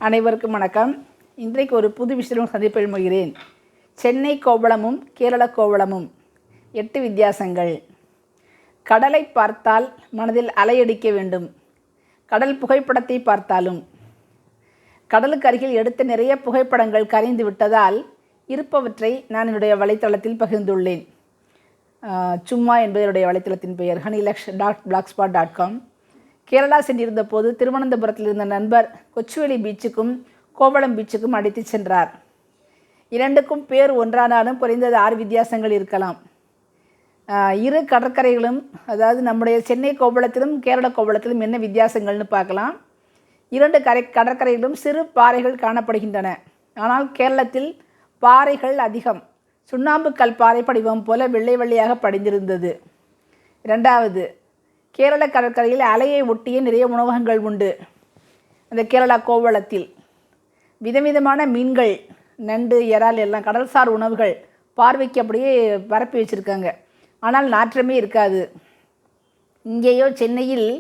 அனைவருக்கும் வணக்கம். இன்றைக்கு ஒரு புது விஷயம் சந்திப்பில் முகிறேன். சென்னை கோவளமும் கேரள கோவளமும் 8 வித்தியாசங்கள். கடலை பார்த்தால் மனதில் அலையடிக்க வேண்டும். கடல் புகைப்படத்தை பார்த்தாலும். கடலுக்கு அருகில் எடுத்த நிறைய புகைப்படங்கள் கரைந்து விட்டதால் இருப்பவற்றை நான் என்னுடைய வலைத்தளத்தில் பகிர்ந்துள்ளேன். சும்மா என்பதனுடைய வலைத்தளத்தின் பெயர் honeylax.blogspot.com. கேரளா சென்றிருந்த போது திருவனந்தபுரத்தில் இருந்த நண்பர் கொச்சுவேலி பீச்சுக்கும் கோவளம் பீச்சுக்கும் அழைத்து சென்றார். இரண்டுக்கும் பேர் ஒன்றானாலும் குறைந்தது 6 வித்தியாசங்கள் இருக்கலாம். இரு கடற்கரைகளும், அதாவது நம்முடைய சென்னை கோவளத்திலும் கேரள கோவளத்திலும் என்ன வித்தியாசங்கள்னு பார்க்கலாம். 2 கடற்கரைகளும் சிறு பாறைகள் காணப்படுகின்றன. ஆனால் கேரளத்தில் பாறைகள் அதிகம். சுண்ணாம்பு கல் பாறை படிவம் போல வெள்ளை வெள்ளையாக படிந்திருந்தது. 2வது, கேரள கடற்கரையில் அலையை ஒட்டிய நிறைய உணவகங்கள் உண்டு. அந்த கேரளா கோவளத்தில் விதவிதமான மீன்கள், நண்டு, இறால் எல்லாம் கடல்சார் உணவுகள் பார்வைக்கு அப்படியே பரப்பி வச்சுருக்காங்க. ஆனால் நாற்றமே இருக்காது. இங்கேயோ சென்னையில்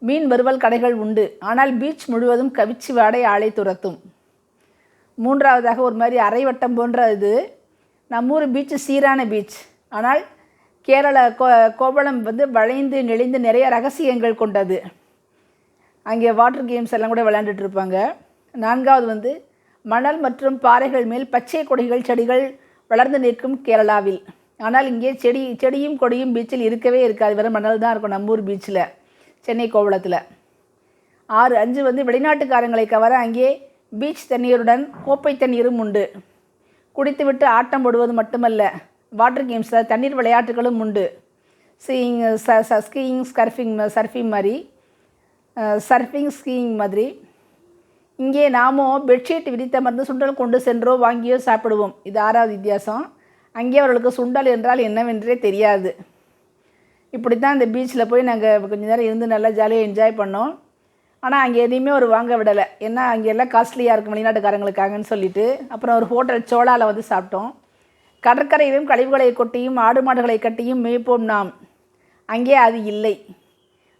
மீன் வறுவல் கடைகள் உண்டு. ஆனால் பீச் முழுவதும் கவிச்சி வாடை ஆளை துரத்தும். 3வதாக ஒரு மாதிரி அரைவட்டம் போன்ற இது. நம்மூர் பீச்சு சீரான பீச். ஆனால் கேரள கோவளம் வளைந்து நெளிந்து நிறைய ரகசியங்கள் கொண்டது. அங்கே வாட்டர் கேம்ஸ் எல்லாம் கூட விளையாண்டுட்ருப்பாங்க. 4வது மணல் மற்றும் பாறைகள் மேல் பச்சை கொடிகள், செடிகள் வளர்ந்து நிற்கும் கேரளாவில். ஆனால் இங்கே செடியும் கொடியும் பீச்சில் இருக்கவே இருக்காது. வெறும் மணல் தான் இருக்கும் நம்மூர் பீச்சில், சென்னை கோவளத்தில். 5 வெளிநாட்டுக்காரங்களை கவர அங்கே பீச் தண்ணீருடன் கோப்பை தண்ணீரும் உண்டு. குடித்துவிட்டு ஆட்டம் போடுவது மட்டுமல்ல, வாட்டர் கேம்ஸில் தண்ணீர் விளையாட்டுகளும் உண்டு. ஸ்கீயிங், சர்ஃபிங், ஸ்கீயிங் மாதிரி. இங்கே நாமோ பெட்ஷீட் விரித்தமர்ந்து சுண்டல் கொண்டு சென்றோ வாங்கியோ சாப்பிடுவோம். இது 6வது வித்தியாசம். அங்கே அவர்களுக்கு சுண்டல் என்றால் என்னவென்றே தெரியாது. இப்படி தான் இந்த பீச்சில் போய் நாங்கள் கொஞ்சம் நேரம் இருந்து நல்லா ஜாலியாக என்ஜாய் பண்ணோம். ஆனால் அங்கே எதையுமே ஒரு வாங்க விடலை. ஏன்னா அங்கே எல்லாம் காஸ்ட்லியாக இருக்கும் வெளிநாட்டுக்காரங்களுக்காகன்னு சொல்லிட்டு. அப்புறம் ஒரு ஹோட்டல் சோளாவில் சாப்பிட்டோம். கடற்கரையிலும் கழிவுகளை கொட்டியும் ஆடு மாடுகளை கட்டியும் மேய்ப்போம் நாம். அங்கே அது இல்லை.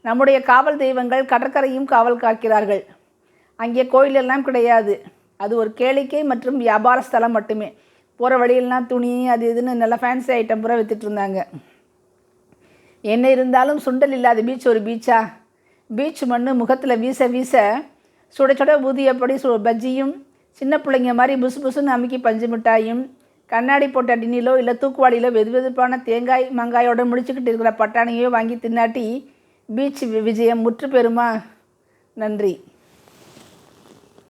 நம்முடைய காவல் தெய்வங்கள் கடற்கரையும் காவல் காக்கிறார்கள். அங்கே கோயிலெல்லாம் கிடையாது. அது ஒரு கேளிக்கை மற்றும் வியாபார ஸ்தலம் மட்டுமே. போகிற வழியெல்லாம் துணி அது இதுன்னு நல்லா ஃபேன்சி ஐட்டம் பூரா விற்றுட்டு இருந்தாங்க. என்ன இருந்தாலும் சுண்டல் இல்லாத பீச் ஒரு பீச்சா? பீச் மண் முகத்தில் வீச வீச சுட சுட ஊதியப்படி பஜ்ஜியும், சின்ன பிள்ளைங்க மாதிரி புசு புசுன்னு அமுக்கி பஞ்சு மிட்டாயும், கண்ணாடி போட்ட டின்னிலோ இல்லை தூக்குவாளியிலோ வெதுவெதுப்பான தேங்காய் மாங்காயோடு முடிச்சுக்கிட்டு இருக்கிற பட்டாணியோ வாங்கி தின்னாட்டி பீச் விஜயம் முற்று பெறுமா? நன்றி.